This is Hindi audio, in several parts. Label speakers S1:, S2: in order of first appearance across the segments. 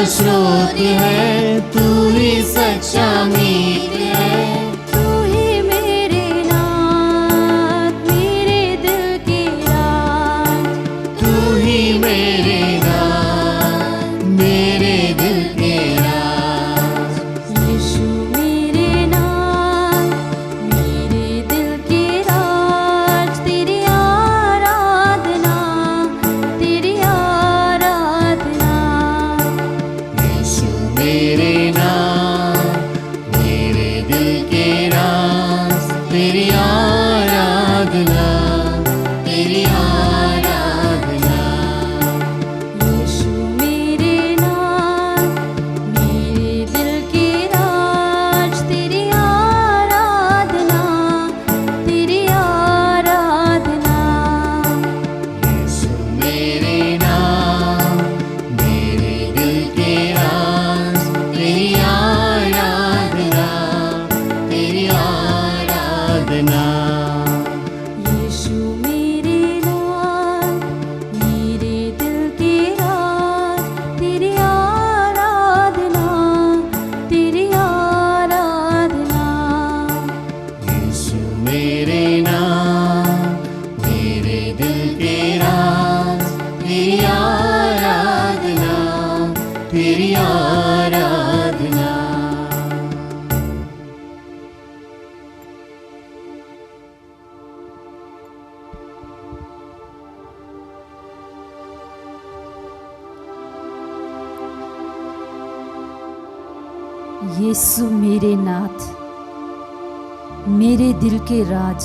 S1: स्रोत है, तू ही सच्चा मीत है।
S2: तू ही मेरे नाथ, मेरे दिल की राज।
S1: तू ही मेरे नाथ, मेरे दिल के राज।
S2: यीशु मेरे नाथ, मेरे दिल की राज। तेरी आराधना, तेरी आराधना।
S1: यीशु मेरे नाथ, मेरे दिल के राज। तेरी आराधना, तेरी आराधना।
S2: यीशु मेरे नाथ, मेरे दिल की राज। तेरी आराधना, तेरी आराधना।
S1: यीशु मेरे नाथ, मेरे दिल के राज। तेरी आराधना, तेरी आराधना।
S2: यीशु मेरे नाथ, मेरे दिल की राज। तेरी आराधना, तेरी आराधना।
S1: यीशु मेरे नाथ, मेरे दिल के राज। तेरी आराधना, तेरी आराधना।
S2: यीशु मेरे नाथ, मेरे दिल के राज।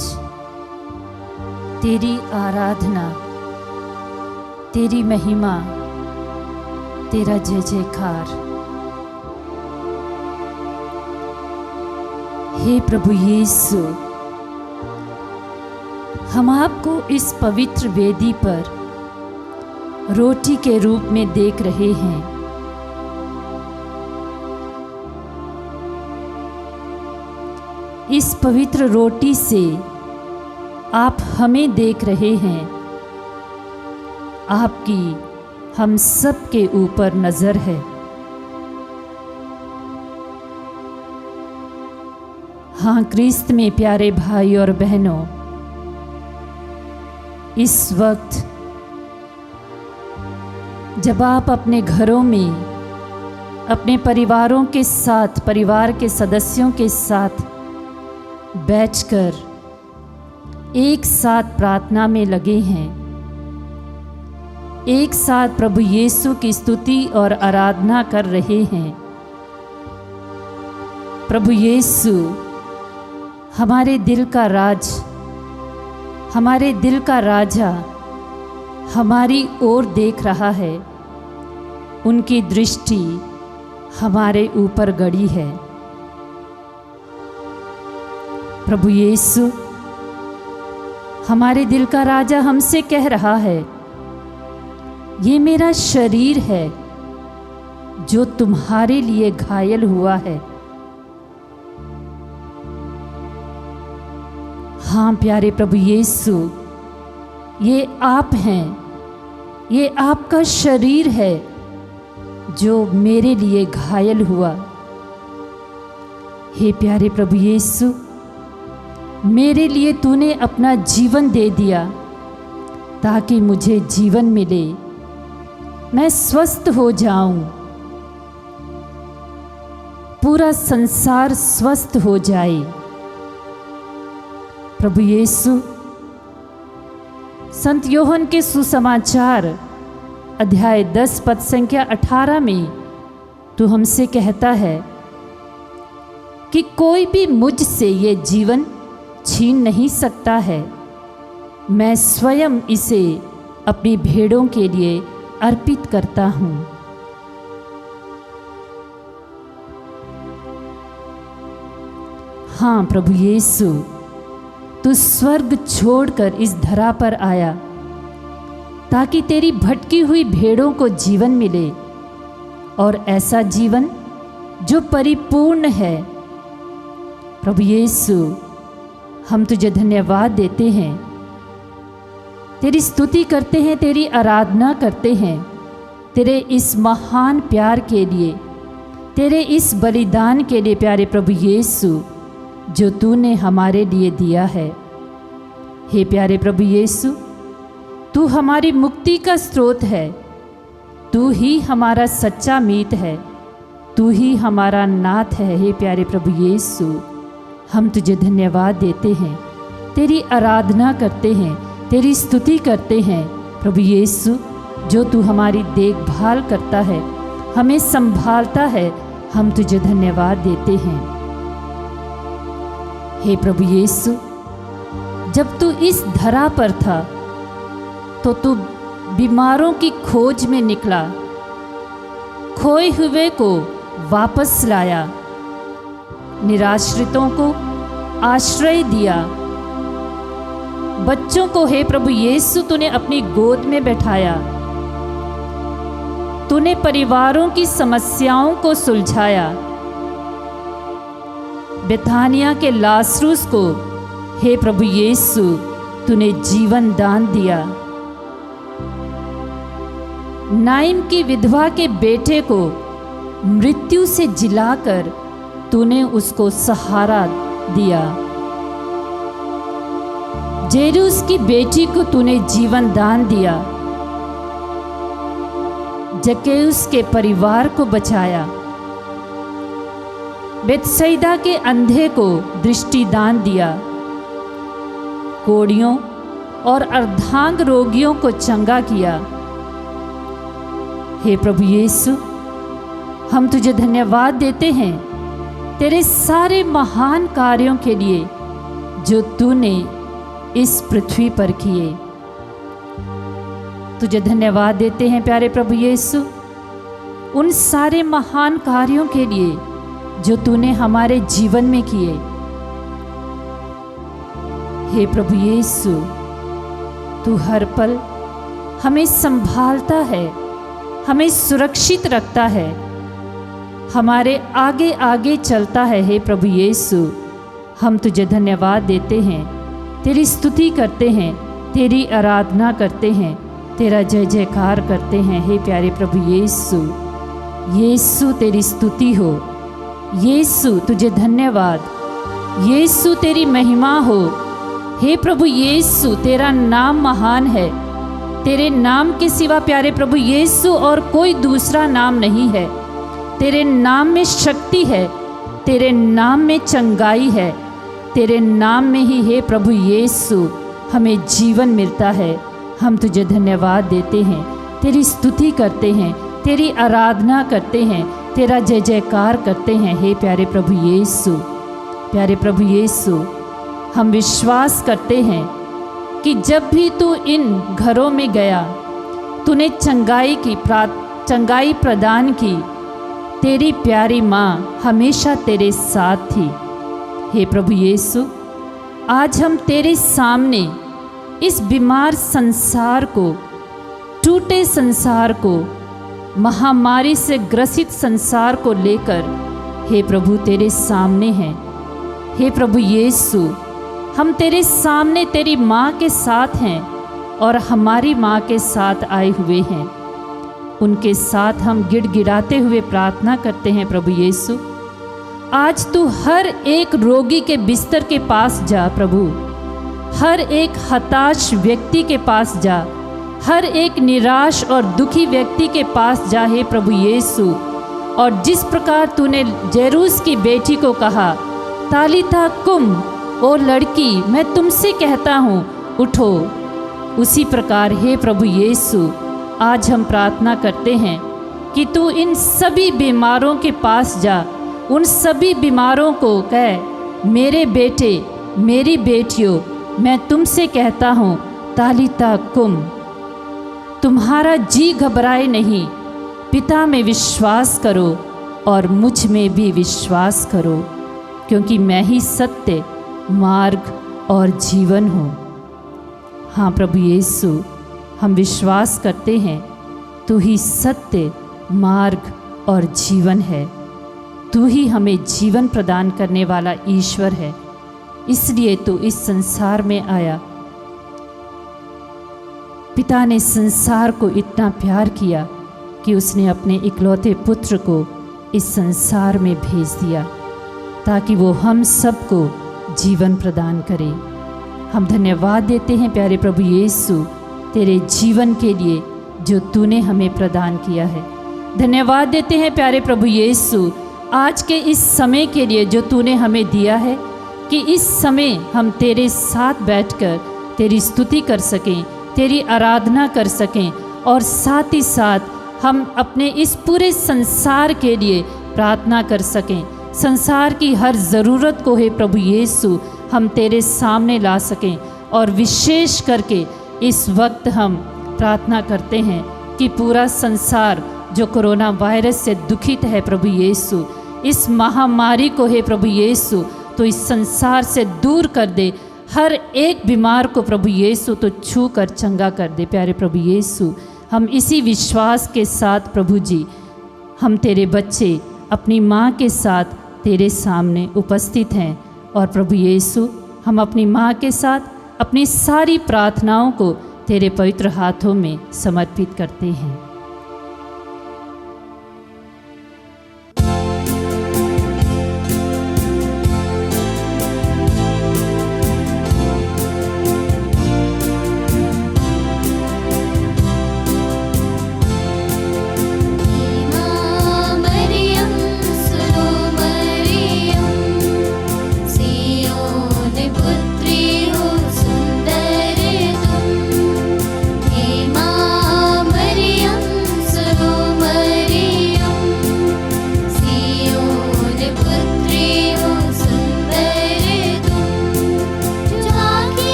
S2: तेरी आराधना, तेरी महिमा, तेरा जय जयकार। हे प्रभु यीशु, हम आपको इस पवित्र वेदी पर रोटी के रूप में देख रहे हैं। इस पवित्र रोटी से आप हमें देख रहे हैं। आपकी हम सब के ऊपर नजर है। हाँ क्रिस्त में प्यारे भाई और बहनों, इस वक्त जब आप अपने घरों में अपने परिवारों के साथ, परिवार के सदस्यों के साथ बैठकर एक साथ प्रार्थना में लगे हैं, एक साथ प्रभु यीशु की स्तुति और आराधना कर रहे हैं। प्रभु यीशु हमारे दिल का राज, हमारे दिल का राजा हमारी ओर देख रहा है। उनकी दृष्टि हमारे ऊपर गड़ी है। प्रभु यीशु हमारे दिल का राजा हमसे कह रहा है, ये मेरा शरीर है जो तुम्हारे लिए घायल हुआ है। हाँ प्यारे प्रभु यीशु, ये आप हैं, ये आपका शरीर है जो मेरे लिए घायल हुआ। हे प्यारे प्रभु यीशु, मेरे लिए तूने अपना जीवन दे दिया ताकि मुझे जीवन मिले, मैं स्वस्थ हो जाऊं, पूरा संसार स्वस्थ हो जाए। प्रभु यीशु, संत योहन के सुसमाचार अध्याय 10 पद संख्या 18 में तू हमसे कहता है कि कोई भी मुझसे ये जीवन छीन नहीं सकता है। मैं स्वयं इसे अपनी भेड़ों के लिए अर्पित करता हूँ। हाँ प्रभु यीशु, तू स्वर्ग छोड़कर इस धरा पर आया ताकि तेरी भटकी हुई भेड़ों को जीवन मिले, और ऐसा जीवन जो परिपूर्ण है। प्रभु यीशु, हम तुझे धन्यवाद देते हैं, तेरी स्तुति करते हैं, तेरी आराधना करते हैं तेरे इस महान प्यार के लिए, तेरे इस बलिदान के लिए प्यारे प्रभु यीशु, जो तूने हमारे लिए दिया है। हे प्यारे प्रभु यीशु, तू हमारी मुक्ति का स्रोत है, तू ही हमारा सच्चा मीत है, तू ही हमारा नाथ है। हे प्यारे प्रभु यीशु, हम तुझे धन्यवाद देते हैं, तेरी आराधना करते हैं, तेरी स्तुति करते हैं प्रभु यीशु, जो तू हमारी देखभाल करता है, हमें संभालता है। हम तुझे धन्यवाद देते हैं। हे प्रभु यीशु, जब तू इस धरा पर था तो तू बीमारों की खोज में निकला, खोए हुए को वापस लाया, निराश्रितों को आश्रय दिया, बच्चों को हे प्रभु यीशु तूने अपनी गोद में बैठाया, तूने परिवारों की समस्याओं को सुलझाया। बेथानिया के लाजरूस को हे प्रभु यीशु तूने जीवन दान दिया। नाइम की विधवा के बेटे को मृत्यु से जिलाकर तूने उसको सहारा दिया। जेरूस की बेटी को तूने जीवन दान दिया। जक्कैयुस के परिवार को बचाया। बेतसैदा के अंधे को दृष्टि दान दिया। कोढ़ियों और अर्धांग रोगियों को चंगा किया। हे प्रभु यीशु, हम तुझे धन्यवाद देते हैं तेरे सारे महान कार्यों के लिए जो तूने इस पृथ्वी पर किए। तुझे धन्यवाद देते हैं प्यारे प्रभु यीशु उन सारे महान कार्यों के लिए जो तूने हमारे जीवन में किए। हे प्रभु यीशु, तू हर पल हमें संभालता है, हमें सुरक्षित रखता है, हमारे आगे आगे चलता है। हे प्रभु यीशु, हम तुझे धन्यवाद देते हैं, तेरी स्तुति करते हैं, तेरी आराधना करते हैं, तेरा जय जयकार करते हैं। हे प्यारे प्रभु यीशु, यीशु तेरी स्तुति हो, यीशु तुझे धन्यवाद, यीशु तेरी महिमा हो। हे प्रभु यीशु, तेरा नाम महान है, तेरे नाम के सिवा प्यारे प्रभु यीशु और कोई दूसरा नाम नहीं है। तेरे नाम में शक्ति है, तेरे नाम में चंगाई है, तेरे नाम में ही हे प्रभु यीशु हमें जीवन मिलता है। हम तुझे धन्यवाद देते हैं, तेरी स्तुति करते हैं, तेरी आराधना करते हैं, तेरा जय जयकार करते हैं। हे प्यारे प्रभु यीशु, प्यारे प्रभु यीशु, हम विश्वास करते हैं कि जब भी तू इन घरों में गया, तूने चंगाई प्रदान की। तेरी प्यारी माँ हमेशा तेरे साथ थी। हे प्रभु यीशु, आज हम तेरे सामने इस बीमार संसार को, टूटे संसार को, महामारी से ग्रसित संसार को लेकर हे प्रभु तेरे सामने हैं। हे प्रभु यीशु, हम तेरे सामने तेरी माँ के साथ हैं और हमारी माँ के साथ आए हुए हैं। उनके साथ हम गिड़गिड़ाते हुए प्रार्थना करते हैं प्रभु यीशु, आज तू हर एक रोगी के बिस्तर के पास जा प्रभु, हर एक हताश व्यक्ति के पास जा, हर एक निराश और दुखी व्यक्ति के पास जा हे प्रभु यीशु। और जिस प्रकार तूने जेरूस की बेटी को कहा, तालिथा कुम, ओ लड़की मैं तुमसे कहता हूँ उठो, उसी प्रकार हे प्रभु यीशु आज हम प्रार्थना करते हैं कि तू इन सभी बीमारों के पास जा, उन सभी बीमारों को कह, मेरे बेटे मेरी बेटियों मैं तुमसे कहता हूँ तालिता कुम, तुम्हारा जी घबराए नहीं, पिता में विश्वास करो और मुझ में भी विश्वास करो, क्योंकि मैं ही सत्य, मार्ग और जीवन हूँ। हाँ प्रभु यीशु, हम विश्वास करते हैं तू ही सत्य, मार्ग और जीवन है। तू ही हमें जीवन प्रदान करने वाला ईश्वर है, इसलिए तू इस संसार में आया। पिता ने संसार को इतना प्यार किया कि उसने अपने इकलौते पुत्र को इस संसार में भेज दिया ताकि वो हम सबको जीवन प्रदान करे। हम धन्यवाद देते हैं प्यारे प्रभु यीशु तेरे जीवन के लिए जो तूने हमें प्रदान किया है। धन्यवाद देते हैं प्यारे प्रभु यीशु आज के इस समय के लिए जो तूने हमें दिया है कि इस समय हम तेरे साथ बैठकर तेरी स्तुति कर सकें, तेरी आराधना कर सकें और साथ ही साथ हम अपने इस पूरे संसार के लिए प्रार्थना कर सकें। संसार की हर ज़रूरत को है प्रभु यीशु हम तेरे सामने ला सकें। और विशेष करके इस वक्त हम प्रार्थना करते हैं कि पूरा संसार जो कोरोना वायरस से दुखित है प्रभु यीशु, इस महामारी को है प्रभु यीशु तो इस संसार से दूर कर दे। हर एक बीमार को प्रभु यीशु तो छू कर चंगा कर दे। प्यारे प्रभु यीशु हम इसी विश्वास के साथ प्रभु जी हम तेरे बच्चे अपनी माँ के साथ तेरे सामने उपस्थित हैं और प्रभु यीशु हम अपनी माँ के साथ अपनी सारी प्रार्थनाओं को तेरे पवित्र हाथों में समर्पित करते हैं।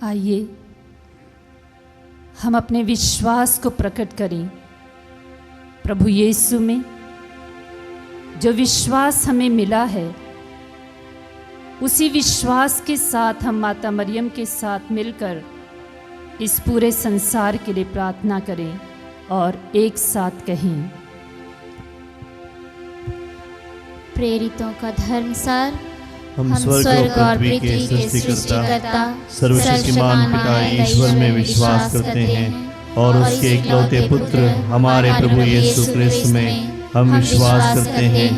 S2: आइए हम अपने विश्वास को प्रकट करें प्रभु यीशु में। जो विश्वास हमें मिला है उसी विश्वास के साथ हम माता मरियम के साथ मिलकर इस पूरे संसार के लिए प्रार्थना करें और एक साथ कहें।
S1: प्रेरितों का धर्मसार
S3: हम स्वर्ग और पृथ्वी के सृष्टिकर्ता सर्वशक्तिमान पिता ईश्वर में विश्वास करते हैं और उसके इकलौते पुत्र हमारे प्रभु यीशु क्रिस्त में हम विश्वास करते हैं,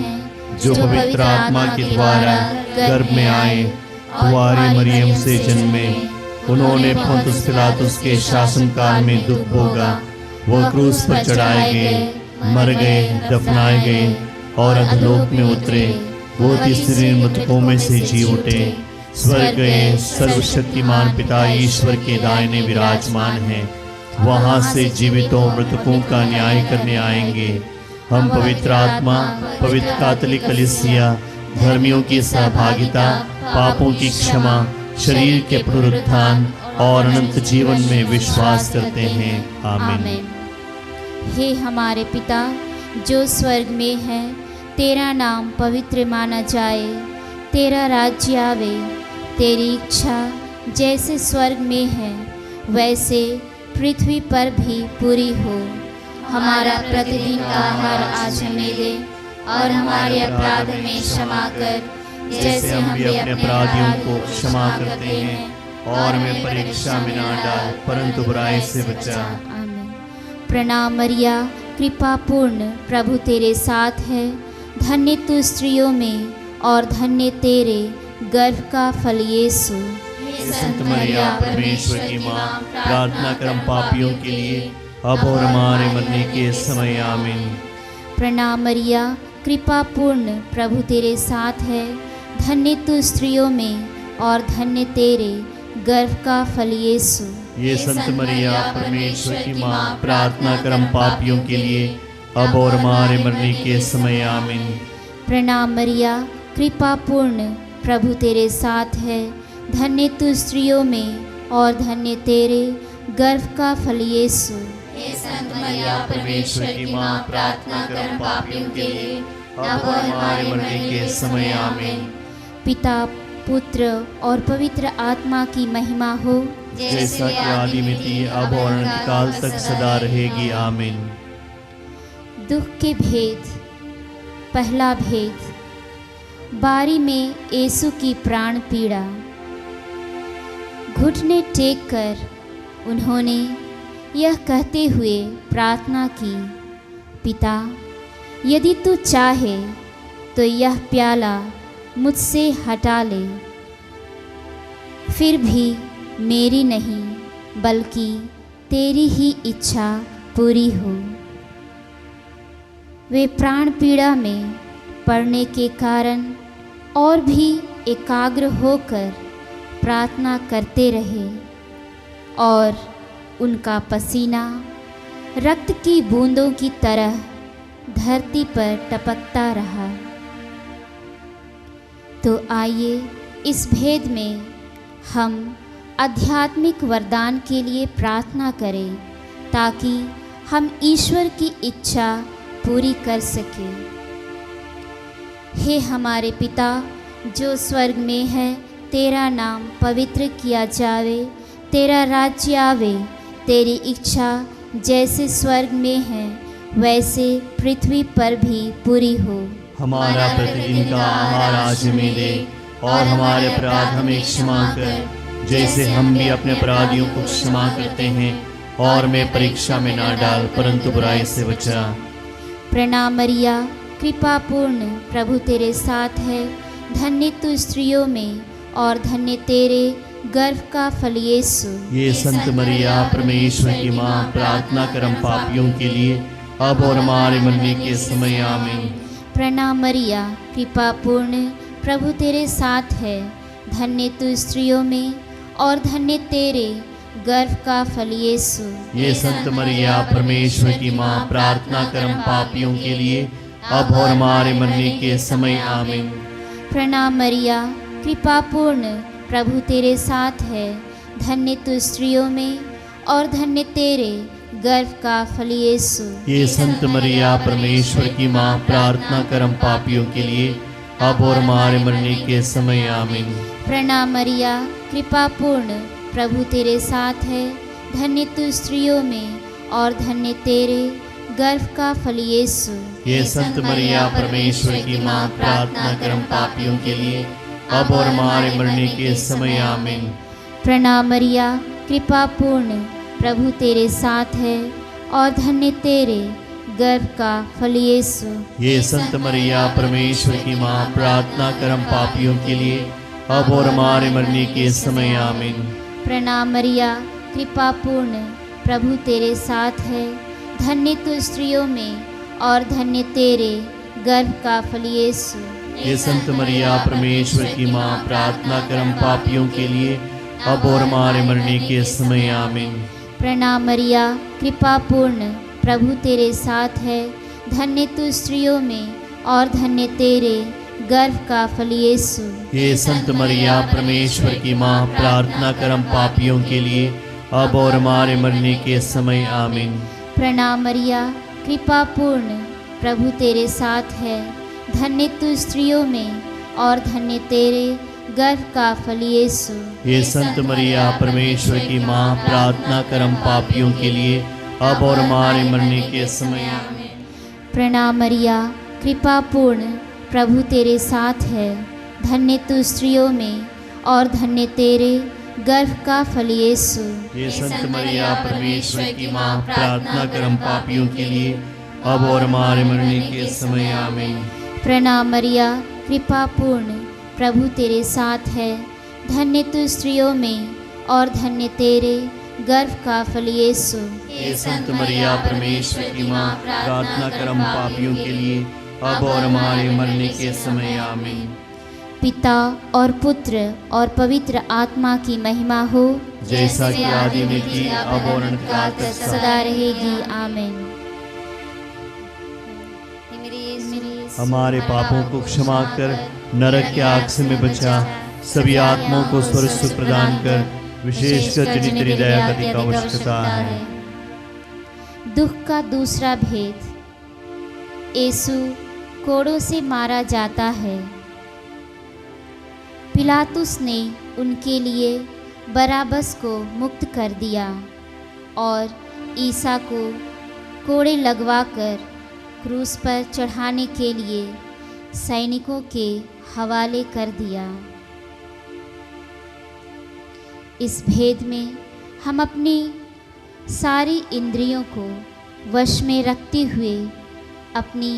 S3: जो पवित्र आत्मा के द्वारा गर्भ में आए, कुंवारी मरियम से जन्मे, उन्होंने पोंतुस पिलातुस के शासनकाल में दुख भोगा, वो क्रूस पर चढ़ाए गए, मर गए, दफनाए गए और अधोलोक में उतरे, वो तीसरे दिन मृतकों में से जी उठे, स्वर्ग गए, सर्वशक्तिमान पिता ईश्वर के दाहिने विराजमान हैं, वहाँ से जीवितों मृतकों का न्याय करने आएंगे। हम पवित्र आत्मा, पवित्र कैथोलिक कलीसिया, धर्मियों की सहभागिता, पापों की क्षमा, शरीर के पुनरुत्थान और अनंत जीवन में विश्वास करते हैं। आमीन।
S1: हे हमारे पिता जो स्वर्ग में है, तेरा नाम पवित्र माना जाए, तेरा राज्य आवे, तेरी इच्छा जैसे स्वर्ग में है वैसे पृथ्वी पर भी पूरी हो। हमारा प्रतिदिन का आहार आज हमें दे, और हमारे अपराध में क्षमा कर जैसे हम भी अपने अपराधियों को क्षमा करते हैं, और हमें परीक्षा में ना डाल परंतु बुराई से बचा। आमीन। प्रणाम मरिया, कृपा पूर्ण, प्रभु तेरे साथ है, धन्य तू स्त्रियों में और धन्य तेरे गर्भ का फल यीशु।
S3: संत मरिया परमेश्वर की माँ, प्रार्थना कर हम पापियों के लिए अब और हमारे मरने के समय। आमीन।
S1: प्रणाम मरिया, कृपा पूर्ण, प्रभु तेरे साथ है, धन्य तू स्त्रियों में और धन्य तेरे गर्भ का फल यीशु।
S3: ये संत मरिया परमेश्वर की माँ, प्रार्थना कर हम पापियों के लिए अब और हमारे मरने के समय। आमीन।
S1: प्रणाम मरिया, कृपा पूर्ण, प्रभु तेरे साथ है, धन्य तू स्त्रियों में और धन्य तेरे गर्भ का फल यीशु।
S3: हे संत मरिया परमेश्वर की माँ, प्रार्थना कर हम पापियों के लिए अब और हमारे मरने के समय। आमीन।
S1: पिता, पुत्र और पवित्र आत्मा की महिमा हो,
S3: जैसा कि आदि में थी अब और अनंत काल तक सदा रहेगी। आमीन।
S1: दुख के भेद। पहला भेद, बारी में यीशु की प्राण पीड़ा। घुटने टेक कर उन्होंने यह कहते हुए प्रार्थना की, पिता, यदि तू चाहे तो यह प्याला मुझसे हटा ले, फिर भी मेरी नहीं बल्कि तेरी ही इच्छा पूरी हो। वे प्राण पीड़ा में पड़ने के कारण और भी एकाग्र होकर प्रार्थना करते रहे, और उनका पसीना रक्त की बूंदों की तरह धरती पर टपकता रहा। तो आइए इस भेद में हम आध्यात्मिक वरदान के लिए प्रार्थना करें, ताकि हम ईश्वर की इच्छा पूरी कर सकें। हे हमारे पिता जो स्वर्ग में है, तेरा नाम पवित्र किया जावे, तेरा राज्य आवे, तेरी इच्छा जैसे स्वर्ग में है वैसे पृथ्वी पर भी पूरी हो।
S3: हमारा प्रतिदिन का आहार आज हमें दे, और हमारे अपराध हमें क्षमा कर जैसे हम भी अपने अपराधियों को क्षमा करते हैं, और हमें परीक्षा में ना डाल परंतु बुराई से बचा।
S1: प्रणाम मरिया, कृपा पूर्ण, प्रभु तेरे साथ है, धन्य तू स्त्रियों में और धन्य तेरे गर्भ का फल यीशु।
S3: ये संत मरिया परमेश्वर की माँ, प्रार्थना कर हम पापियों के लिए अब और हमारे मरने के समय। आमीन।
S1: प्रणाम मरिया, कृपा पूर्ण, प्रभु तेरे साथ है, धन्य तू स्त्रियों में और धन्य तेरे गर्भ का फल यीशु।
S3: ये संत मरिया परमेश्वर की माँ, प्रार्थना कर हम पापियों के लिए अब और हमारे मरने के समय। आमीन।
S1: प्रणाम मरिया, कृपा पूर्ण, प्रभु तेरे साथ है, धन्य तू स्त्रियों में और धन्य तेरे गर्भ का फल यीशु।
S3: ये संत मरिया परमेश्वर की माँ, प्रार्थना कर हम पापियों के लिए अब और हमारे मरने के समय। आमीन।
S1: प्रणाम मरिया, कृपा पूर्ण, प्रभु तेरे साथ है, धन्य तू स्त्रियों में और धन्य तेरे गर्भ का फल यीशु।
S3: ये संत मरिया परमेश्वर की माँ, प्रार्थना कर हम पापियों के लिए अब और हमारे मरने के समय। आमीन।
S1: प्रणाम मरिया, कृपा पूर्ण, प्रभु तेरे साथ है, और धन्य तेरे गर्भ का फल यीशु।
S3: ये संत मरिया परमेश्वर की माँ, प्रार्थना कर हम पापियों के लिए अब और हमारे मरने के समय। आमीन।
S1: प्रणाम मरिया, कृपा पूर्ण, प्रभु तेरे साथ है, धन्य तू स्त्रियों में और धन्य तेरे गर्भ का फल यीशु।
S3: ये संत मरिया परमेश्वर की माँ, प्रार्थना कर हम पापियों के लिए अब और हमारे मरने के समय। आमीन।
S1: प्रणाम मरिया, कृपा पूर्ण, प्रभु तेरे साथ है, धन्य तू स्त्रियों में और धन्य तेरे गर्भ का फल यीशु।
S3: ये संत मरिया परमेश्वर की माँ, प्रार्थना कर हम पापियों के लिए अब और हमारे मरने के समय आमीन।
S1: प्रणाम मरिया, कृपा पूर्ण, प्रभु तेरे साथ है। धन्य तू स्त्रियों में और धन्य तेरे गर्भ का फल यीशु।
S3: ये संत मरिया परमेश्वर की माँ, प्रार्थना कर हम पापियों के लिए अब और हमारे मरने के समय आमीन।
S1: प्रणाम मरिया, कृपा पूर्ण, प्रभु तेरे साथ है। धन्य तू स्त्रियों में और धन्य तेरे गर्भ का फल यीशु।
S3: ये संत मरिया परमेश्वर की माँ, प्रार्थना कर हम पापियों के लिए अब और हमारे मरने के समय आमीन।
S1: प्रणाम मरिया, कृपा पूर्ण, प्रभु तेरे साथ है। धन्य तू स्त्रियों में और धन्य तेरे गर्भ का फल यीशु।
S3: ये संत मरिया परमेश्वर की माँ, प्रार्थना कर हम पापियों के लिए अब और हमारे मरने के समय आमीन।
S1: पिता और पुत्र और पवित्र आत्मा की महिमा हो,
S3: जैसा कि आदि में थी अब और अनंतकाल तक
S1: सदा रहेगी। आमीन।
S3: हमारे पापों को क्षमा कर नरक के आग से में बचा, सभी आत्माओं को स्वर्ग सुख प्रदान कर, विशेषकर जिन्हें तेरी दया का अधिक आवश्यकता है।
S1: दुख का दूसरा भेद। यीशु कोड़ों से मारा जाता है। पिलातुस ने उनके लिए बराबस को मुक्त कर दिया और ईसा को कोड़े लगवाकर क्रूस पर चढ़ाने के लिए सैनिकों के हवाले कर दिया। इस भेद में हम अपनी सारी इंद्रियों को वश में रखते हुए अपनी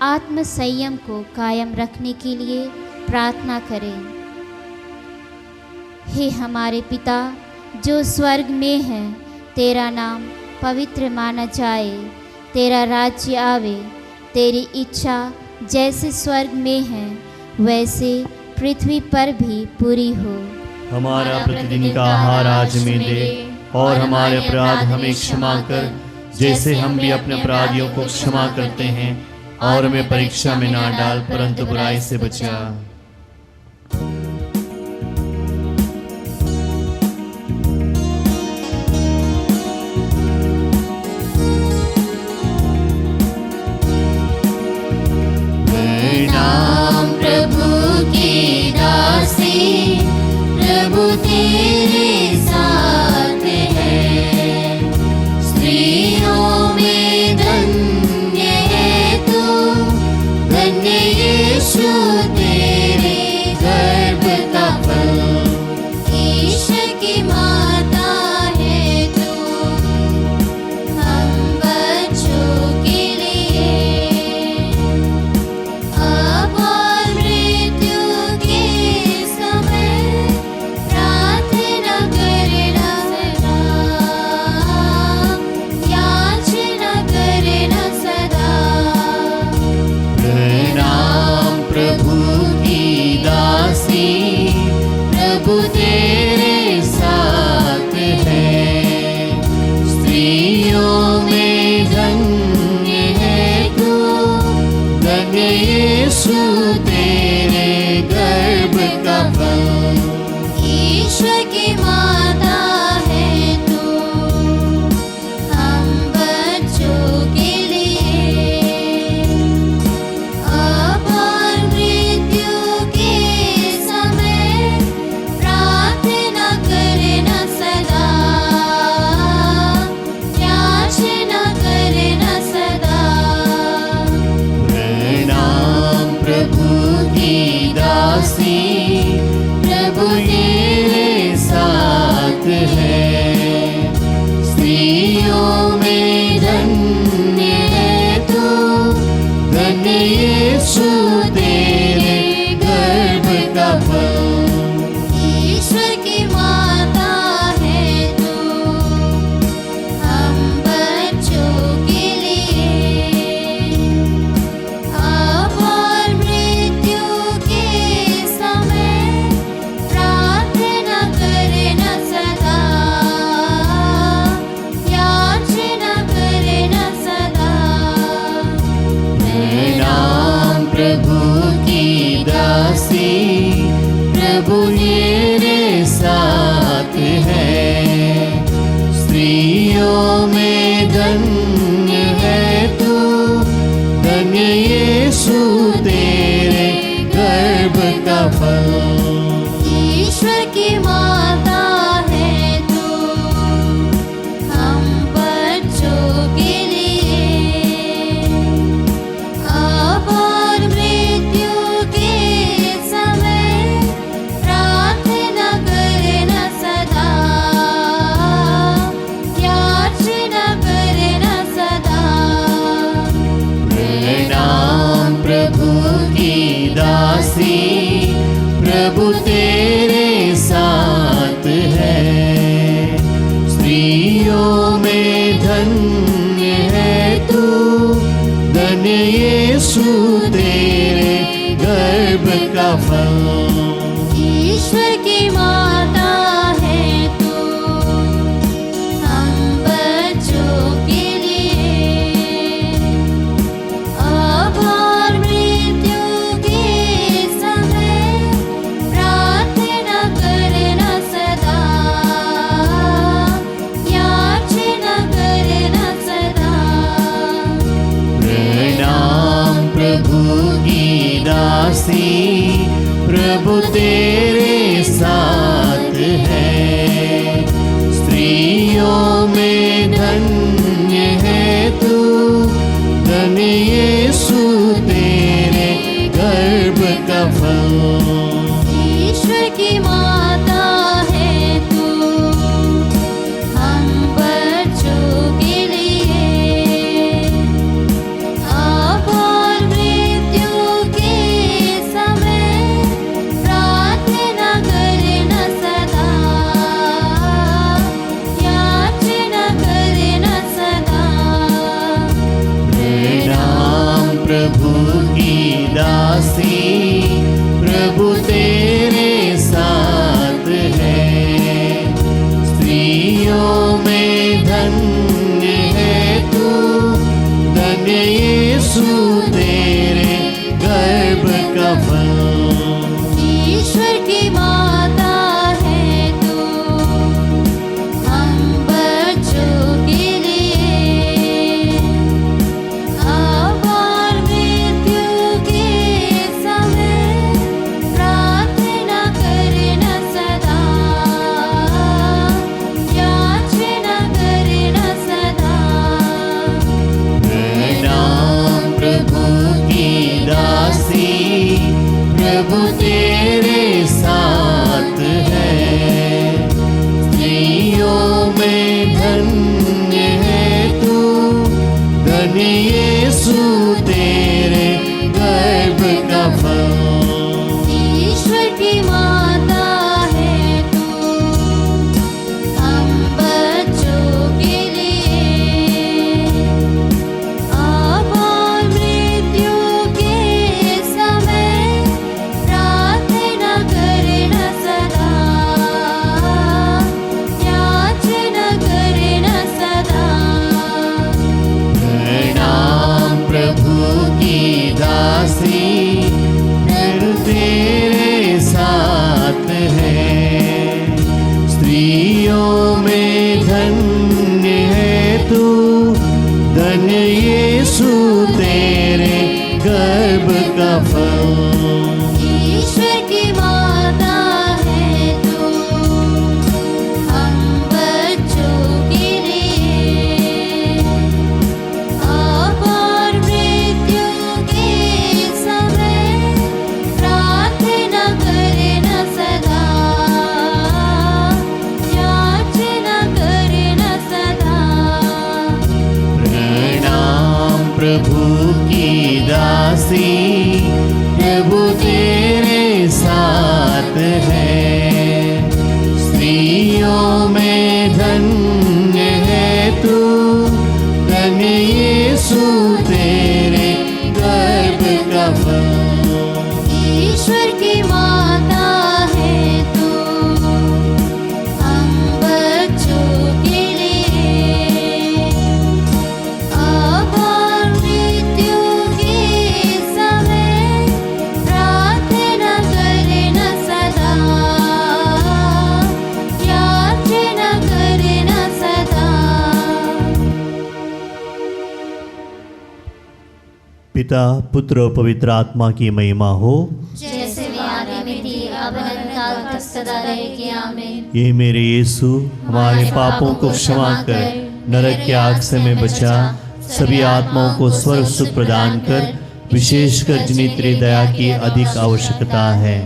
S1: आत्म संयम को कायम रखने के लिए प्रार्थना करें। हे हमारे पिता जो स्वर्ग में है, तेरा नाम पवित्र माना जाए, तेरा राज्य आवे, तेरी इच्छा जैसे स्वर्ग में है वैसे पृथ्वी पर भी पूरी हो।
S3: हमारा प्रतिदिन का आहार आज हमें दे और हमारे अपराध हमें क्षमा कर, जैसे हम भी अपने अपराधियों को क्षमा करते हैं, और हमें परीक्षा में ना डाल परंतु बुराई से बचा।
S4: नाम प्रभु की दासी, प्रभु तेरे साथ है। स्त्रियों में धन्य है तू, धन्य यीशु तेरे गर्भ का फल। ईश्वर की माता है तू, हम बच्चों के लिए अब और मृत्यु के समय प्रार्थना करना सदा, याचना करना सदा।
S3: प्रणाम प्रभु की दासी,
S4: प्रभु तेरे साथ है।
S3: स्त्रियों में
S4: धन्य है तू,
S3: धन्य यीशु तेरे गर्भ का फल।
S4: ईश्वर की माता है तू, हम बच्चों के लिए अब और मृत्यु के समय प्रार्थना करना सदा, याचना करना सदा।
S3: प्रणाम प्रभु की दासी,
S4: प्रभु
S3: तेरे साथ है। स्त्रियों में धन्य है तू, धन्य यीशु तेरे गर्भ का फल।
S4: ईश्वर की माता है तू, हम बच्चों के लिए अब और मृत्यु के समय प्रार्थना
S3: तेरे साथ है। स्त्रियों में धन्य है तू, धन्य यीशु तेरे गर्भ का फल।
S4: ईश्वर की माता है तू हम बच्चों के लिए, अब और मृत्यु के समय प्रार्थना करना सदा, याचना करना सदा।
S3: प्रणाम प्रभु की दासी, प्रभु तेरे साथ है। स्त्रियों में धन्य है तू, धन्य यीशु तेरे गर्भ का फल।
S4: ईश्वर की माता है तू हम बच्चों के लिए, अब और मृत्यु के समय प्रार्थना करना सदा, याचना करना सदा।
S3: प्रणाम प्रभु की दासी, प्रभु तेरे साथ पिता पुत्र और पवित्र आत्मा की महिमा हो,
S4: जैसे वे आदि में थी अब अनंत काल तक सदा रहेगी। आमीन।
S3: ये मेरे यीशु हमारे पापों को क्षमा कर नरक की आग से हमें बचा, सभी आत्माओं को स्वर्ग सुख प्रदान कर, विशेषकर जिन्हें तेरी दया की अधिक आवश्यकता है।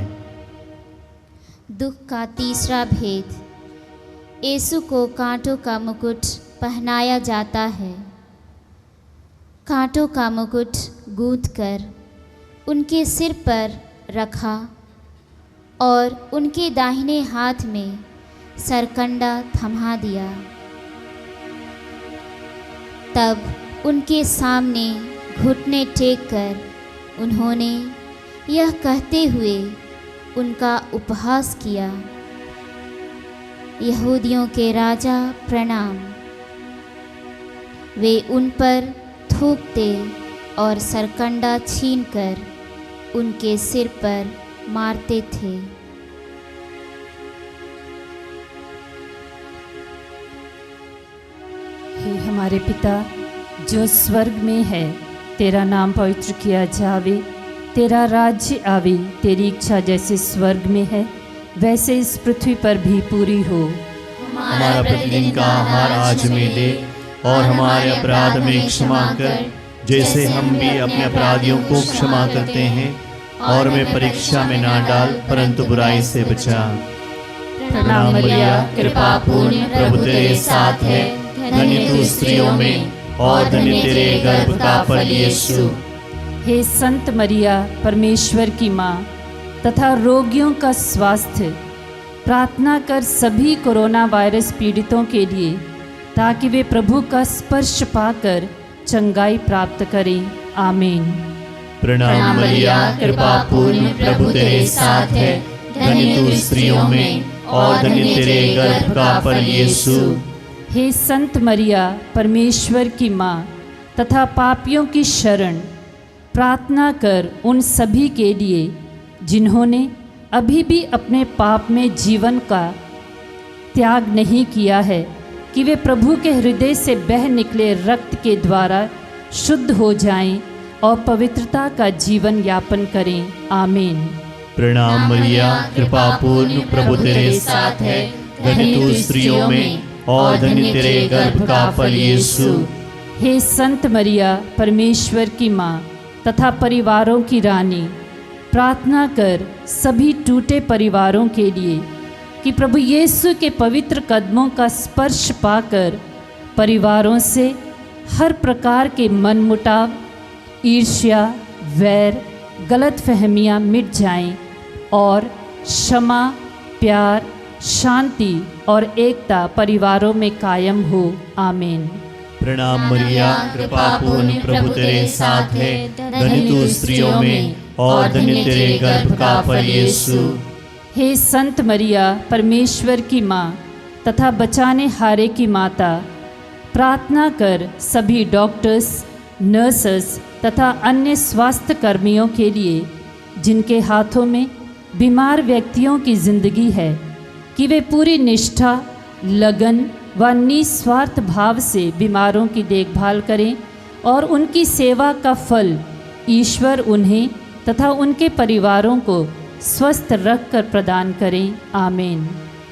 S1: दुख का तीसरा भेद। यीशु को कांटों का मुकुट पहनाया जाता है। कांटों का मुकुट गूंथकर उनके सिर पर रखा और उनके दाहिने हाथ में सरकंडा थमा दिया। तब उनके सामने घुटने टेक कर उन्होंने यह कहते हुए उनका उपहास किया, यहूदियों के राजा प्रणाम। वे उन पर थूकते और सरकंडा छीनकर उनके सिर पर मारते थे।
S2: हे हमारे पिता जो स्वर्ग में है, तेरा नाम पवित्र किया जावे, तेरा राज्य आवे, तेरी इच्छा जैसे स्वर्ग में है वैसे इस पृथ्वी पर भी पूरी हो।
S3: हमारा प्रतिदिन का आहार आज हमें दे और हमारे अपराध में क्षमा कर, जैसे हम भी अपने अपराधियों को क्षमा करते हैं, और हमें परीक्षा में ना डाल परंतु बुराई से बचा।
S2: प्रणाम मरिया,
S3: कृपा पूर्ण प्रभु तेरे साथ है, धन्य तू स्त्रियों में और धन्य तेरे गर्भ का फल यीशु।
S2: हे संत मरिया परमेश्वर की माँ तथा रोगियों का स्वास्थ्य, प्रार्थना कर सभी कोरोना वायरस पीड़ितों के लिए, ताकि वे प्रभु का स्पर्श पाकर चंगाई प्राप्त करें। आमीन।
S3: प्रणाम मरिया, कृपा पूर्ण प्रभु तेरे साथ है, धन्य तू स्त्रियों में और धन्य तेरे गर्भ का फल यीशु।
S2: हे संत मरिया परमेश्वर की माँ तथा पापियों की शरण, प्रार्थना कर उन सभी के लिए जिन्होंने अभी भी अपने पाप में जीवन का त्याग नहीं किया है, कि वे प्रभु के हृदय से बह निकले रक्त के द्वारा शुद्ध हो जाएं और पवित्रता का जीवन यापन करें। आमीन।
S3: प्रणाम मरिया, कृपा पूर्ण प्रभु तेरे साथ है, धन्य तू स्त्रियों में और धन्य तेरे गर्भ का फल यीशु।
S2: हे संत मरिया परमेश्वर की माँ तथा परिवारों की रानी, प्रार्थना कर सभी टूटे परिवारों के लिए, कि प्रभु यीशु के पवित्र कदमों का स्पर्श पाकर परिवारों से हर प्रकार के मनमुटाव, ईर्ष्या, वैर, गलतफहमियां मिट जाएं और क्षमा, प्यार, शांति और एकता परिवारों में कायम हो। आमीन।
S3: प्रणाम मरिया, कृपा पूर्ण प्रभु तेरे साथ है, धन्य तू स्त्रियों में और धन्य तेरे गर्भ का फल यीशु।
S2: हे संत मरिया परमेश्वर की माँ तथा बचाने हारे की माता, प्रार्थना कर सभी डॉक्टर्स, नर्सेस तथा अन्य स्वास्थ्य कर्मियों के लिए, जिनके हाथों में बीमार व्यक्तियों की जिंदगी है, कि वे पूरी निष्ठा, लगन व निस्वार्थ भाव से बीमारों की देखभाल करें और उनकी सेवा का फल ईश्वर उन्हें तथा उनके परिवारों को स्वस्थ रख कर प्रदान करें। आमीन।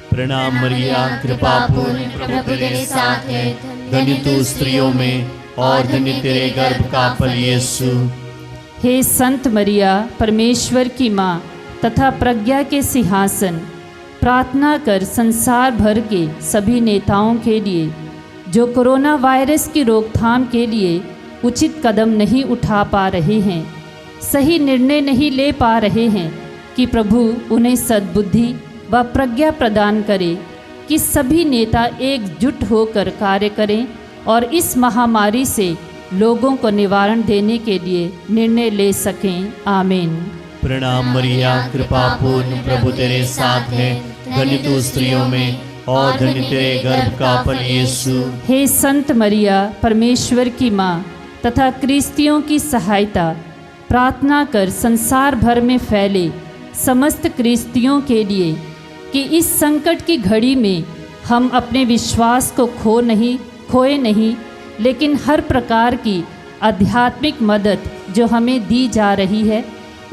S3: प्रणाम मरिया, कृपा पूर्ण प्रभु तेरे साथ है, धन्य तू स्त्रियों में और धन्य तेरे गर्भ का फल यीशु।
S2: हे संत मरिया परमेश्वर की माँ तथा प्रज्ञा के सिंहासन, प्रार्थना कर संसार भर के सभी नेताओं के लिए, जो कोरोना वायरस की रोकथाम के लिए उचित कदम नहीं उठा पा रहे हैं, सही निर्णय नहीं ले पा रहे हैं, कि प्रभु उन्हें सद्बुद्धि व प्रज्ञा प्रदान करे, कि सभी नेता एकजुट होकर कार्य करें और इस महामारी से लोगों को निवारण देने के लिए निर्णय ले सकें। आमीन।
S3: प्रणाम मरिया, कृपा पूर्ण प्रभु तेरे साथ है, धन्य तू स्त्रियों में और धन्य तेरे गर्भ का फल यीशु।
S2: हे संत मरिया परमेश्वर की माँ तथा क्रिस्तियों की सहायता, प्रार्थना कर संसार भर में फैले समस्त क्रिस्तियों के लिए, कि इस संकट की घड़ी में हम अपने विश्वास को खोए नहीं, लेकिन हर प्रकार की आध्यात्मिक मदद जो हमें दी जा रही है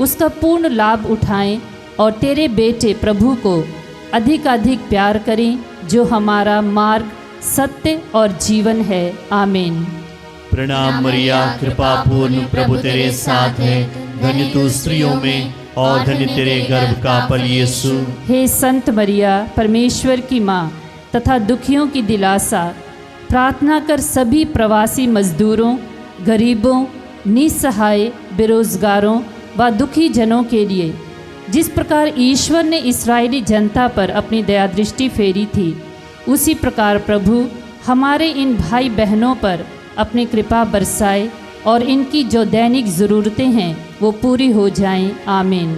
S2: उसका पूर्ण लाभ उठाएं और तेरे बेटे प्रभु को अधिक प्यार करें, जो हमारा मार्ग, सत्य और जीवन है। आमीन।
S3: प्रणाम मरिया, कृपा पूर्ण, प्रभु तेरे साथ है। धन्य तू स्त्रियों में और धन्य तेरे गर्भ का फल यीशु।
S2: हे संत मरिया, परमेश्वर की माँ तथा दुखियों की दिलासा, प्रार्थना कर सभी प्रवासी मजदूरों, गरीबों, निसहाय, बेरोजगारों व दुखी जनों के लिए। जिस प्रकार ईश्वर ने इस्राएली जनता पर अपनी दया दृष्टि फेरी थी, उसी प्रकार प्रभु हमारे इन भाई बहनों पर अपनी कृपा बरसाए और इनकी जो दैनिक ज़रूरतें हैं वो पूरी हो जाएं। आमीन।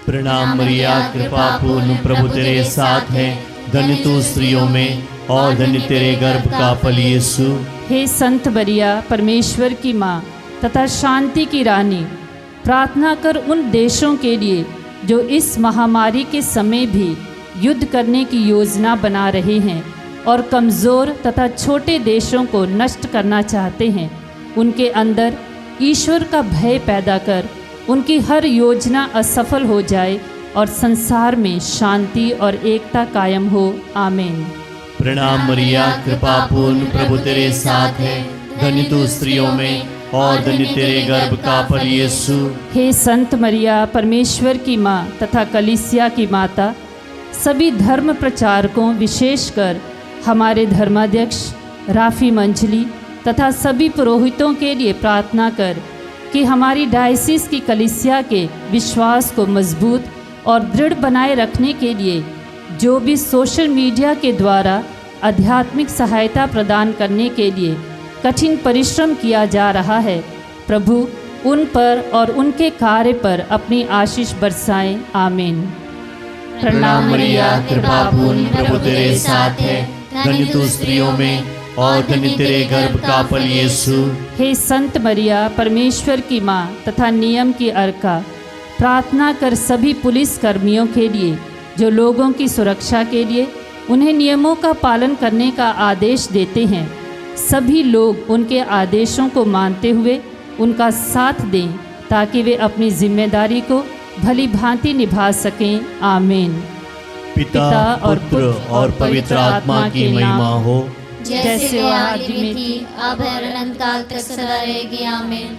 S3: प्रणाम मरिया, कृपा पूर्ण, प्रभु तेरे साथ है। धन्य तू स्त्रियों में और धन्य तेरे गर्भ का फल यीशु।
S2: हे संत मरिया, परमेश्वर की माँ तथा शांति की रानी, प्रार्थना कर उन देशों के लिए जो इस महामारी के समय भी युद्ध करने की योजना बना रहे हैं और कमज़ोर तथा छोटे देशों को नष्ट करना चाहते हैं। उनके अंदर ईश्वर का भय पैदा कर उनकी हर योजना असफल हो जाए और संसार में शांति और एकता कायम हो। आमीन।
S3: प्रणाम मरिया, कृपा पूर्ण, प्रभु तेरे साथ है। धन्य तू स्त्रियों में और धन्य तेरे गर्भ का फल यीशु।
S2: हे संत मरिया, परमेश्वर की माँ तथा कलीसिया की माता, सभी धर्म प्रचारकों, विशेषकर हमारे धर्माध्यक्ष राफी मंजली तथा सभी पुरोहितों के लिए प्रार्थना कर कि हमारी डायसिस की कलीसिया के विश्वास को मजबूत और दृढ़ बनाए रखने के लिए जो भी सोशल मीडिया के द्वारा आध्यात्मिक सहायता प्रदान करने के लिए कठिन परिश्रम किया जा रहा है, प्रभु उन पर और उनके कार्य पर अपनी आशीष बरसाएं। आमीन।
S3: प्रणाम मरिया, कृपा पूर्ण, प्रभु तेरे साथ है। धन्य तू स्त्रियों में और धन्य तेरे गर्भ का फल यीशु।
S2: हे संत मरिया, परमेश्वर की माँ तथा नियम की अर्का, प्रार्थना कर सभी पुलिस कर्मियों के लिए जो लोगों की सुरक्षा के लिए उन्हें नियमों का पालन करने का आदेश देते हैं। सभी लोग उनके आदेशों को मानते हुए उनका साथ दें ताकि वे अपनी जिम्मेदारी को भली भांति निभा सकें। आमीन।
S3: पिता और पुत्र और पवित्र आत्मा की महिमा हो,
S4: जैसे वो आदि में थी, अब और अनंत काल तक सदा रहेगी। आमीन।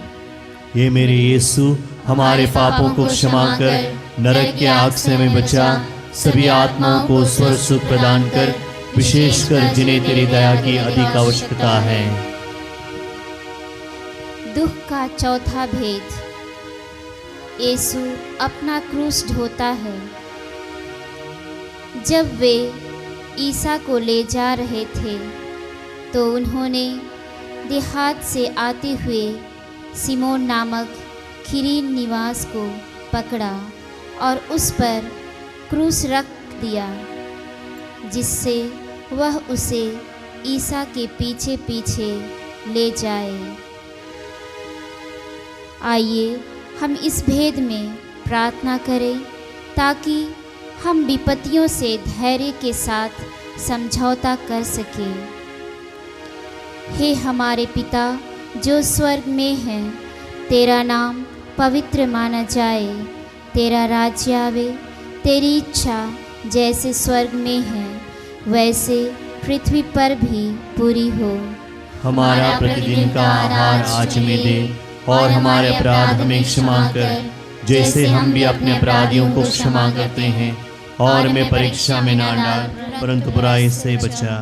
S3: ये मेरे यीशु, हमारे पापों को क्षमा कर नरक के आग से हमें बचा, सभी आत्माओं को स्वर्ग सुख प्रदान कर, विशेषकर जिन्हें तेरी दया की अधिक आवश्यकता है।
S1: दुख का चौथा भेद। यीशु अपना क्रूस ढोता है। जब वे ईसा को ले जा रहे थे तो उन्होंने देहात से आते हुए सिमोन नामक खिरीन निवास को पकड़ा और उस पर क्रूस रख दिया, जिससे वह उसे ईसा के पीछे पीछे ले जाए। आइए हम इस भेद में प्रार्थना करें ताकि हम विपत्तियों से धैर्य के साथ समझौता कर सकें। हे हमारे पिता जो स्वर्ग में है, तेरा नाम पवित्र माना जाए, तेरा राज्य आवे, तेरी इच्छा जैसे स्वर्ग में है वैसे पृथ्वी पर भी पूरी हो।
S3: हमारा प्रतिदिन का आहार आज हमें दे और हमारे अपराध हमें क्षमा कर, जैसे हम भी अपने अपराधियों को क्षमा करते हैं, और हमें परीक्षा में ना डाल परंतु बुराई से बचा।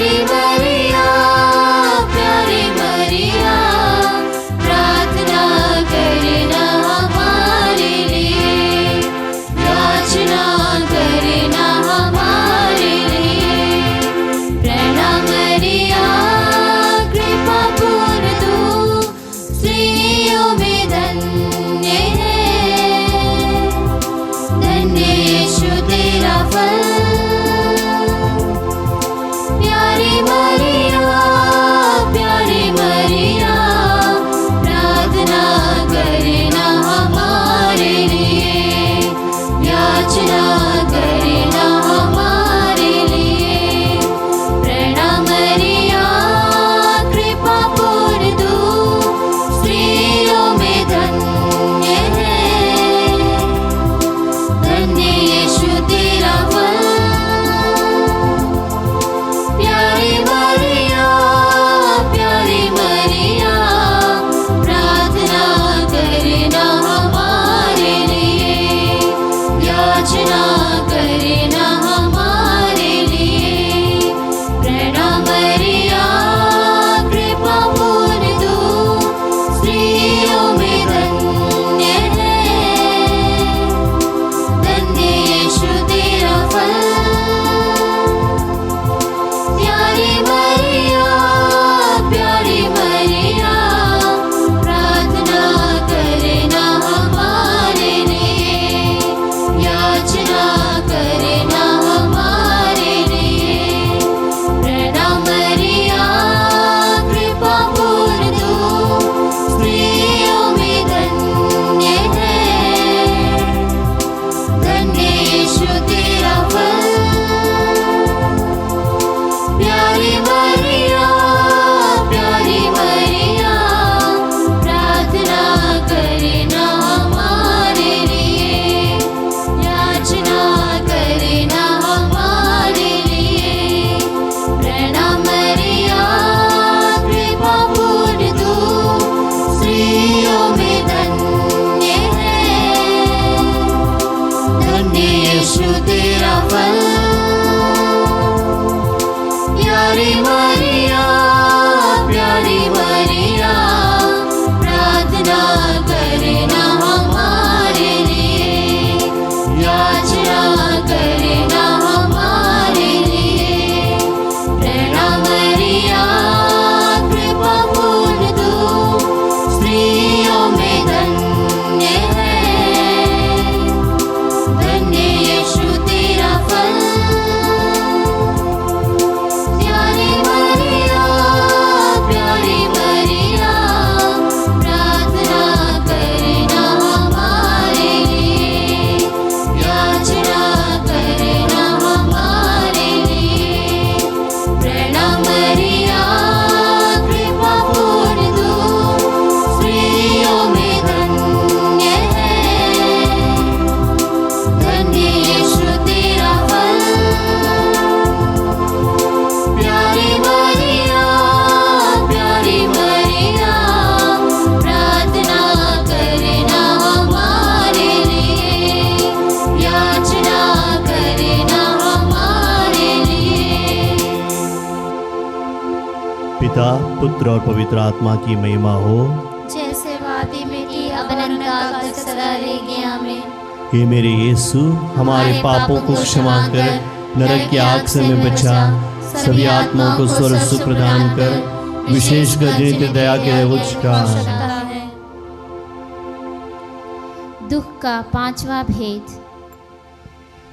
S4: प्यारी मरिया, प्यारी मरिया, प्रार्थना करना हमारे लिए, याचना करना हमारे लिए। प्रणाम मरिया, कृपा पूर्ण तू स्त्रियों में धन्य है, धन्य यीशु तेरा फल। प्यारी मरिया, प्यारी मरिया, प्रार्थना करना हमारे लिए, याचना करना हमारे लिए। प्रणाम मरिया, कृपा पूर्ण तू स्त्रियों में धन्य है, धन्य यीशु तेरा फल। प्यारी मरिया, प्यारी मरिया, प्रार्थना करना हमारे लिए, याचना करना हमारे लिए। प्रणाम मरिया, कृपा पूर्ण तू स्त्रियों में धन्य है, धन्य यीशु तेरा फल। प्यारी मरिया, प्यारी मरिया, प्रार्थना करना हमारे लिए, याचना करना हमारे लिए। प्रणाम मरिया, कृपा पूर्ण तू स्त्रियों में धन्य है, धन्य यीशु तेरा फल। प्यारी मरिया, प्यारी मरिया, प्रार्थना करना हमारे लिए, याचना करना हमारे लिए। प्रणाम मरिया, कृपा पूर्ण तू स्त्रियों में धन्य है, धन्य यीशु तेरा फल। प्यारी मरिया, प्यारी मरिया, प्रार्थना करना हमारे लिए, याचना करना हमारे लिए। प्रणाम मरिया, कृपा पूर्ण तू स्त्रियों में धन्य है, धन्य यीशु तेरा फल। प्यारी मरिया, प्यारी मरिया, प्रार्थना करना हमारे लिए, याचना करना हमारे लिए। प्रणाम मरिया, कृपा पूर्ण तू स्त्रियों में धन्य है, धन्य यीशु तेरा फल। प्यारी मरिया, प्यारी मरिया, प्रार्थना करना हमारे लिए, याचना करना हमारे लिए।
S3: पिता, पुत्र और पवित्र आत्मा की महिमा हो।
S4: जैसे वादी में थी अब अनंत काल तक सदा रहेगी, आमीन।
S3: हे मेरे यीशु, हमारे पापों को क्षमा कर, नरक की आग से हमें बचा, सभी आत्माओं को स्वर्ग सुख प्रदान कर, विशेषकर जिनके दया के उच्च का।
S1: दुख का पांचवा भेद।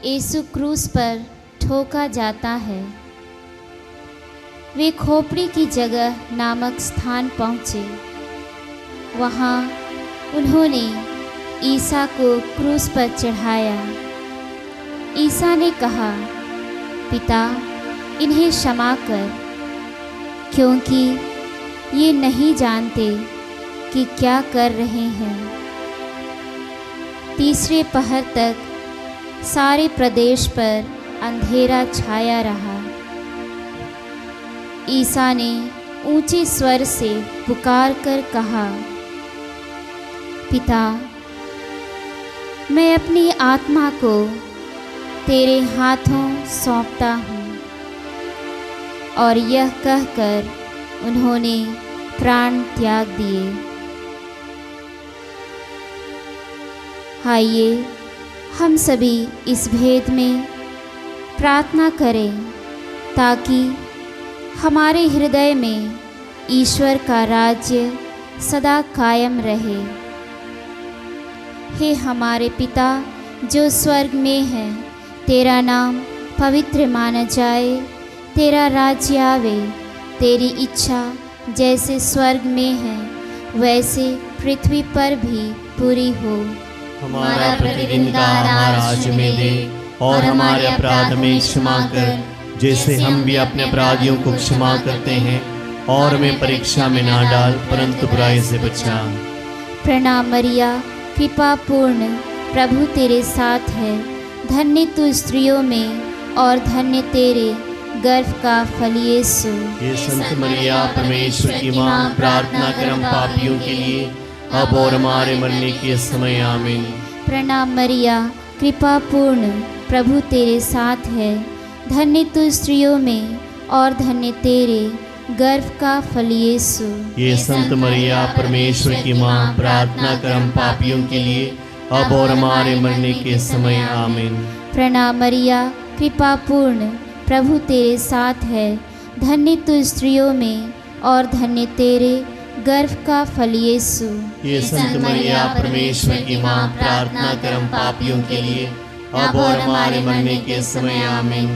S1: यीशु क्रूस पर ठोका जाता है। वे खोपड़ी की जगह नामक स्थान पहुँचे। वहाँ उन्होंने ईसा को क्रूस पर चढ़ाया। ईसा ने कहा, पिता, इन्हें क्षमा कर, क्योंकि ये नहीं जानते कि क्या कर रहे हैं। तीसरे पहर तक सारे प्रदेश पर अंधेरा छाया रहा। ईसा ने ऊंचे स्वर से पुकार कर कहा, पिता, मैं अपनी आत्मा को तेरे हाथों सौंपता हूँ। और यह कहकर उन्होंने प्राण त्याग दिए। आइए हम सभी इस भेद में प्रार्थना करें ताकि हमारे हृदय में ईश्वर का राज्य सदा कायम रहे। हे हमारे पिता जो स्वर्ग में है, तेरा नाम पवित्र माना जाए, तेरा राज्य आवे, तेरी इच्छा जैसे स्वर्ग में है वैसे पृथ्वी पर भी पूरी हो।
S3: हमारा प्रतिदिन का आहार आज हमें दे, और हमारे अपराध में क्षमा कर जैसे हम भी अपने अपराधियों को क्षमा करते हैं, और हमें परीक्षा में ना डाल परंतु बुराई से बचा।
S1: प्रणाम मरिया, कृपा पूर्ण, प्रभु तेरे साथ है, धन्य तू स्त्रियों में और धन्य तेरे गर्भ का फल यीशु।
S3: ये संत मरिया परमेश्वर की माँ, प्रार्थना कर हम पापियों के लिए अब और हमारे मरने के समय आमीन।
S1: प्रणाम मरिया, कृपा पूर्ण, प्रभु तेरे साथ है, धन्य तू स्त्रियों में और धन्य तेरे गर्भ का फल यीशु।
S3: ये संत मरिया परमेश्वर की माँ, प्रार्थना कर हम पापियों के लिए अब और हमारे मरने के समय आमीन।
S1: प्रणाम मरिया, कृपा पूर्ण, प्रभु तेरे साथ है, धन्य तू स्त्रियों में और धन्य तेरे गर्भ का फल यीशु।
S3: ये संत मरिया परमेश्वर की माँ, प्रार्थना कर हम पापियों के लिए अब और हमारे मरने के समय आमीन।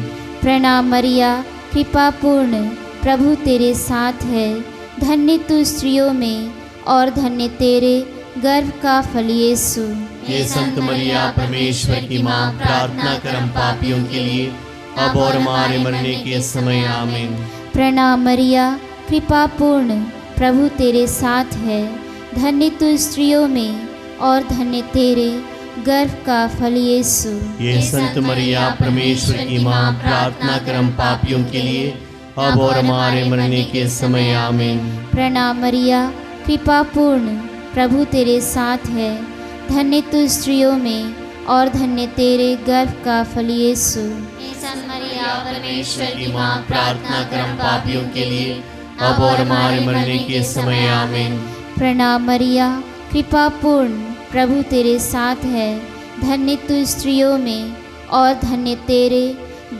S1: प्रणाम मरिया, कृपा पूर्ण, प्रभु तेरे साथ है, धन्य तू स्त्रियों में और धन्य तेरे गर्भ का फल यीशु।
S3: ये संत मरिया परमेश्वर की माँ, प्रार्थना कर हम पापियों के लिए अब और हमारे मरने के समय आमीन।
S1: प्रणाम मरिया, कृपा पूर्ण, प्रभु तेरे साथ है, धन्य तू स्त्रियों में और धन्य तेरे गर्भ का फल यीशु।
S3: ये संत मरिया परमेश्वर की माँ, प्रार्थना कर हम पापियों के लिए अब और हमारे मरने के समय आमीन।
S1: प्रणाम मरिया, कृपा पूर्ण, प्रभु तेरे साथ है, धन्य तू स्त्रियों में और धन्य तेरे गर्भ का फल यीशु।
S4: संत मरिया परमेश्वर
S3: की माँ, प्रार्थना कर हम पापियों के लिए अब और हमारे मरने के समय आमीन।
S1: प्रणाम मरिया, कृपा पूर्ण, प्रभु तेरे साथ है, धन्य तू स्त्रियों में और धन्य तेरे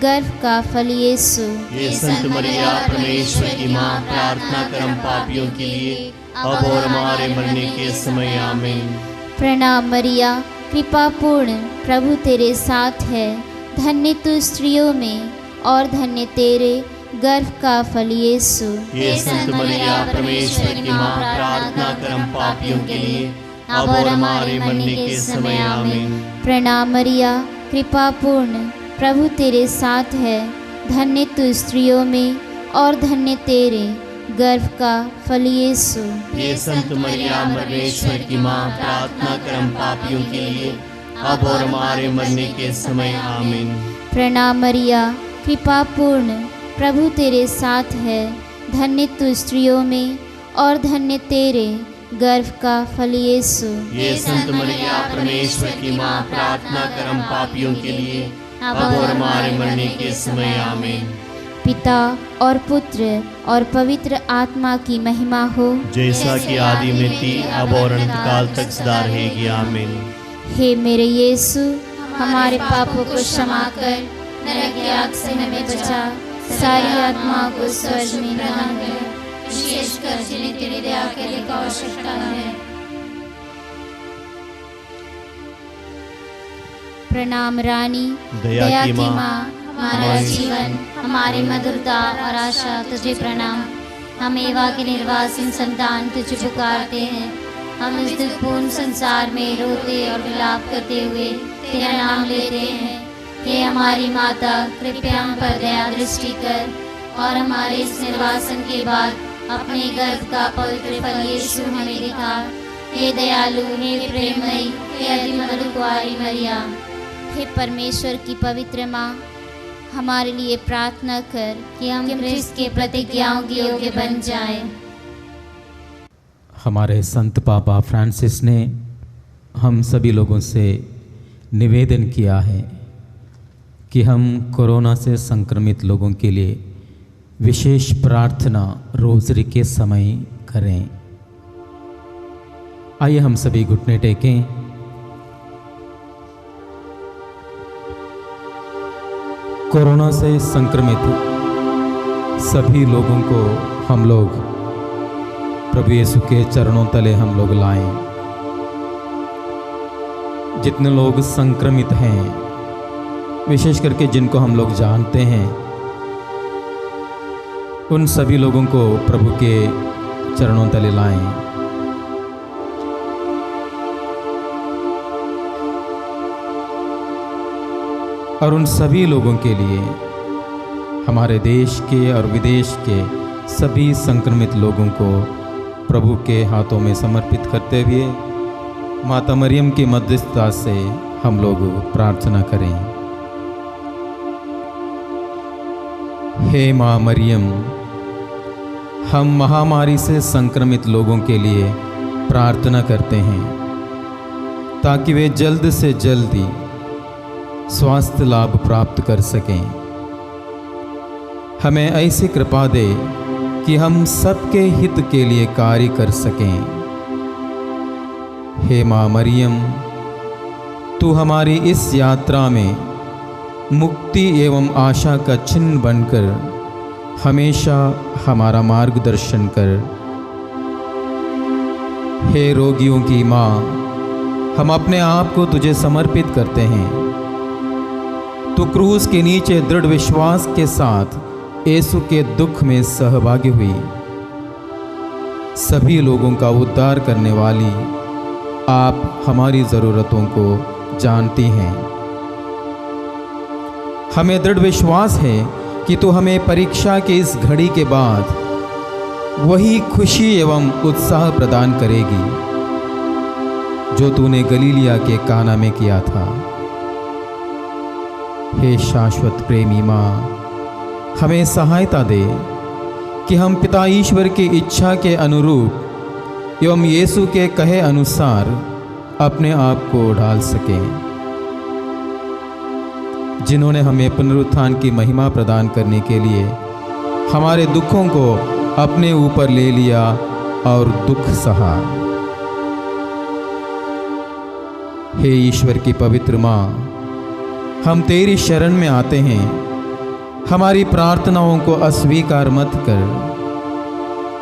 S1: गर्भ का फल यीशु।
S3: ये संत मरिया परमेश्वर की माँ, प्रार्थना कर हम पापियों के लिए अब और हमारे मरने के समय आमीन।
S1: प्रणाम मरिया, कृपा पूर्ण, प्रभु तेरे साथ है, धन्य तू स्त्रियों में और धन्य तेरे गर्भ का फल यीशु।
S3: ये संत मरिया परमेश्वर की माँ, प्रार्थना कर हम पापियों के लिए अब और हमारे मरने के समय आमीन।
S1: प्रणाम मरिया, कृपा पूर्ण, प्रभु तेरे साथ है, धन्य तू स्त्रियों में और धन्य तेरे गर्भ का फल यीशु।
S3: ये संत मरिया परमेश्वर की माँ, प्रार्थना कर हम पापियों के लिए अब और हमारे मरने के समय आमीन।
S1: प्रणाम मरिया, कृपा पूर्ण, प्रभु तेरे साथ है, धन्य तू स्त्रियों में और धन्य तेरे गर्भ का फल यीशु।
S3: ये संत मरिया परमेश्वर की माँ, प्रार्थना कर हम पापियों के लिए अब और हमारे मरने के समय आमीन।
S1: पिता और पुत्र और पवित्र आत्मा की महिमा हो,
S3: जैसा कि आदि में थी अब और अनंतकाल तक सदा रहेगी आमीन।
S1: हे मेरे यीशु, हमारे पापों को क्षमा कर
S4: नरक की आग से हमें बचा,
S1: सारी आत्माओं को स्वर्ग में ग्रहण कर,
S4: विशेषकर जिन्हें तेरी दया के लिए आवश्यकता है।
S1: प्रणाम रानी,
S3: दया की माँ,
S4: हमारा जीवन, हमारी मधुरता और आशा तुझे प्रणाम। हम एवा के निर्वासिन संतान तुझे पुकारते हैं। हम इस दुखपूर्ण संसार में रोते और विलाप करते हुए तेरा नाम लेते हैं। हे हमारी माता, कृपया हम पर दया दृष्टि कर और हमारे इस निर्वासन के बाद अपने गर्भ का पवित्र फल यीशु हमें दिखा। हे दयालु, हे प्रेममयी, हे अतिमधुर कुंवारी मरिया,
S1: हे परमेश्वर की पवित्र माँ, हमारे लिए प्रार्थना कर
S4: कि हम ख्रिस्त के प्रतिज्ञाओं के योग्य बन जाएं।
S5: हमारे संत पापा फ्रांसिस ने हम सभी लोगों से निवेदन किया है कि हम कोरोना से संक्रमित लोगों के लिए विशेष प्रार्थना रोज़री के समय करें। आइए हम सभी घुटने टेकें। कोरोना से संक्रमित सभी लोगों को हम लोग प्रभु यीशु के चरणों तले हम लोग लाएं। जितने लोग संक्रमित हैं, विशेष करके जिनको हम लोग जानते हैं, उन सभी लोगों को प्रभु के चरणों तले लाएं। और उन सभी लोगों के लिए, हमारे देश के और विदेश के सभी संक्रमित लोगों को प्रभु के हाथों में समर्पित करते हुए माता मरियम की मध्यस्थता से हम लोग प्रार्थना करें। हे माँ मरियम, हम महामारी से संक्रमित लोगों के लिए प्रार्थना करते हैं ताकि वे जल्द से जल्दी स्वास्थ्य लाभ प्राप्त कर सकें। हमें ऐसी कृपा दे कि हम सबके हित के लिए कार्य कर सकें। हे माँ मरियम, तू हमारी इस यात्रा में मुक्ति एवं आशा का चिन्ह बनकर हमेशा हमारा मार्गदर्शन कर। हे रोगियों की माँ, हम अपने आप को तुझे समर्पित करते हैं। तू क्रूस के नीचे दृढ़ विश्वास के साथ यीशु के दुख में सहभागी हुई। सभी लोगों का उद्धार करने वाली आप हमारी ज़रूरतों को जानती हैं। हमें दृढ़ विश्वास है कि तू हमें परीक्षा की इस घड़ी के बाद वही खुशी एवं उत्साह प्रदान करेगी जो तूने गलीलिया के काना में किया था। हे शाश्वत प्रेमी माँ, हमें सहायता दे कि हम पिता ईश्वर की इच्छा के अनुरूप एवं यीशु के कहे अनुसार अपने आप को ढाल सकें। जिन्होंने हमें पुनरुत्थान की महिमा प्रदान करने के लिए हमारे दुखों को अपने ऊपर ले लिया और दुख सहा। हे ईश्वर की पवित्र माँ, हम तेरी शरण में आते हैं। हमारी प्रार्थनाओं को अस्वीकार मत कर।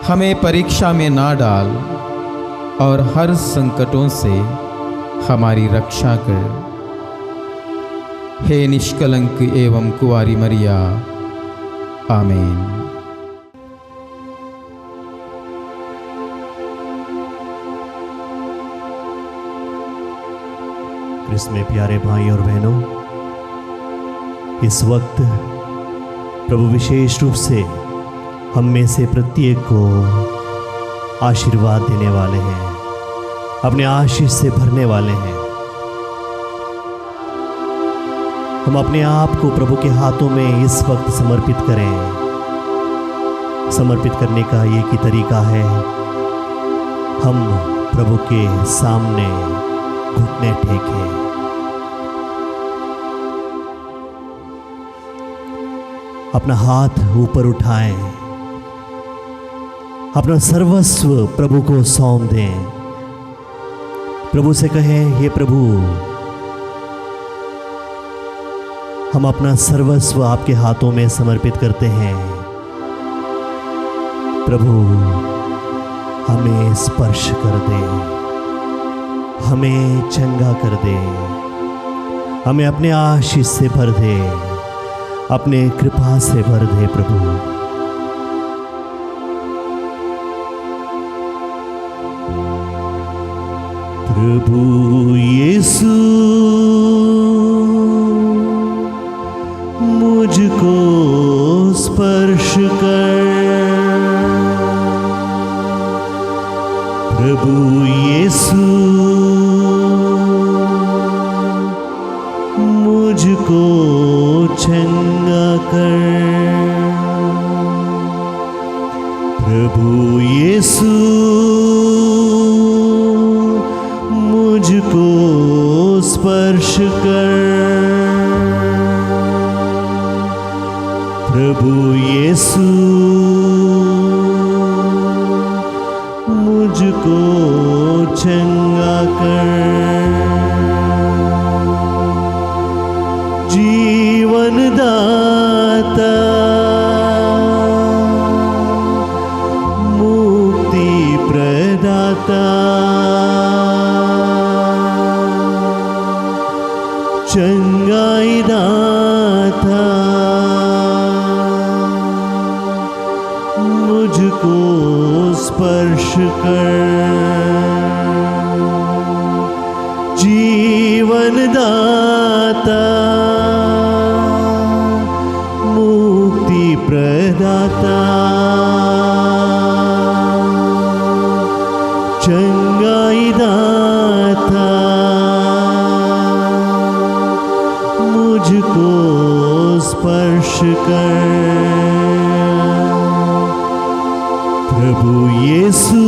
S5: हमें परीक्षा में ना डाल और हर संकटों से हमारी रक्षा कर। हे निष्कलंक एवं कुंवारी मरिया, आमीन।
S3: क्रिस्त में प्यारे भाई और बहनों, इस वक्त प्रभु विशेष रूप से हम में से प्रत्येक को आशीर्वाद देने वाले हैं, अपने आशीष से भरने वाले हैं। हम अपने आप को प्रभु के हाथों में इस वक्त समर्पित करें। समर्पित करने का एक ही तरीका है, हम प्रभु के सामने घुटने टेकें। अपना हाथ ऊपर उठाएं, अपना सर्वस्व प्रभु को सौंप दें। प्रभु से कहें, हे प्रभु, हम अपना सर्वस्व आपके हाथों में समर्पित करते हैं। प्रभु, हमें स्पर्श कर दे, हमें चंगा कर दे, हमें अपने आशीष से भर दे, अपने कृपा से भर दे। प्रभु, प्रभु यीशु मुझको स्पर्श कर। प्रभु यीशु मुझको चंगा कर। प्रभु यीशु मुझको स्पर्श कर। प्रभु यीशु मुझको चंगा कर, जीवन दाता मुक्ति प्रदाता, चंगाई दाता मुझको स्पर्श कर, जीवन दाता मुक्ति प्रदाता, चंगाई दाता मुझको स्पर्श कर। प्रभु यीशु